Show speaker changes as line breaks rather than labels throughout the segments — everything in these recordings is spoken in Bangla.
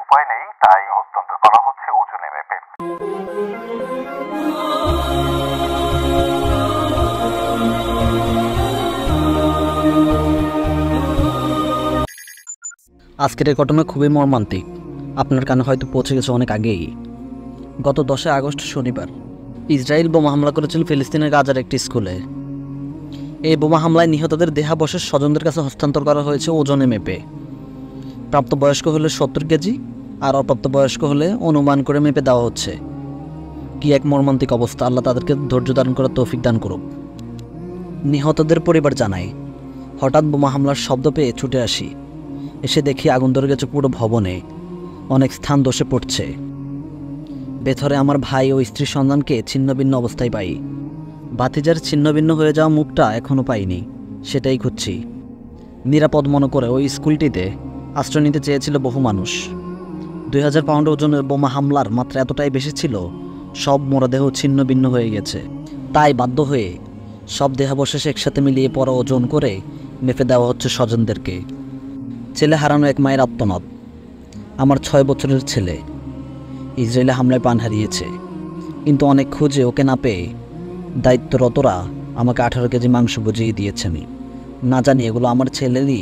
উপায় নেই, তাই হস্তান্তর করা হচ্ছে ওজনে মেপে।
আজকের এই ঘটনা খুবই মর্মান্তিক। আপনার কানে হয়তো পৌঁছে গেছে অনেক আগেই। গত 10 আগস্ট শনিবার ইসরায়েল বোমা হামলা করেছিল ফিলিস্তিনের গাজার একটি স্কুলে। এই বোমা হামলায় নিহতদের দেহাবশেষ স্বজনদের কাছে হস্তান্তর করা হয়েছে ওজনে মেপে। প্রাপ্তবয়স্ক হলে 70 কেজি আর অপ্রাপ্তবয়স্ক হলে অনুমান করে মেপে দেওয়া হচ্ছে। কি এক মর্মান্তিক অবস্থা! আল্লাহ তাদেরকে ধৈর্য ধারণ করার তৌফিক দান করুক। নিহতদের পরিবার জানায়, হঠাৎ বোমা হামলার শব্দ পেয়ে ছুটে আসি। এসে দেখি আগুন ধরে গেছে পুরো ভবনে, অনেক স্থান ধসে পড়ছে। ভেতরে আমার ভাই ও স্ত্রী সন্তানকে ছিন্নভিন্ন অবস্থায় পাই। ভাতিজার ছিন্নভিন্ন হয়ে যাওয়া মুখটা এখনও পাইনি, সেটাই খুঁজছি। নিরাপদ মনে করে ওই স্কুলটিতে আশ্রয় নিতে চেয়েছিল বহু মানুষ। 2000 পাউন্ড ওজনের বোমা হামলার মাত্রা এতটাই বেশি ছিল, সব মরদেহ ছিন্ন ভিন্ন হয়ে গেছে। তাই বাধ্য হয়ে সব দেহাবশেষ একসাথে মিলিয়ে পরে ওজন করে মেপে দেওয়া হচ্ছে স্বজনদেরকে। ছেলে হারানো এক মায়ের আত্মনাদ। আমার 6 বছরের ছেলে ইসরায়েলে হামলায় প্রাণ হারিয়েছে, কিন্তু অনেক খুঁজে ওকে না পেয়ে দায়িত্বরতরা আমাকে 18 কেজি মাংস বুঝিয়ে দিয়েছেন। না জানি এগুলো আমার ছেলেরই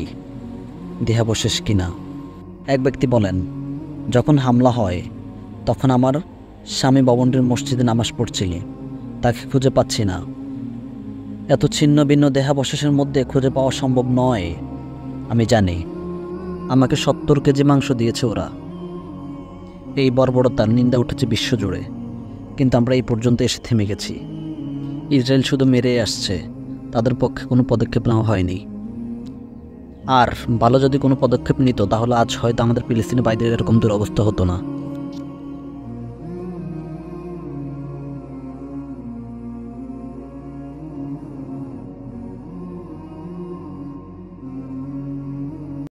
দেহাবশেষ কিনা। এক ব্যক্তি বলেন, যখন হামলা হয় তখন আমার স্বামী ভবনটির মসজিদে নামাজ পড়ছিল, তাকে খুঁজে পাচ্ছি না। এত ছিন্ন ভিন্ন দেহাবশেষের মধ্যে খুঁজে পাওয়া সম্ভব নয়। আমি জানি আমাকে 70 কেজি মাংস দিয়েছে ওরা। এই বর্বরতার নিন্দা উঠেছে বিশ্বজুড়ে, কিন্তু আমরা এই পর্যন্ত এসে থেমে গেছি। ইসরায়েল শুধু মেরে আসছে, তাদের পক্ষে কোনো পদক্ষেপ নেওয়া হয়নি। আর ভালো যদি কোনো পদক্ষেপ নিত তাহলে আজ হয়তো আমাদের ফিলিস্তিনি ভাইদের এরকম দুরবস্থা হতো না।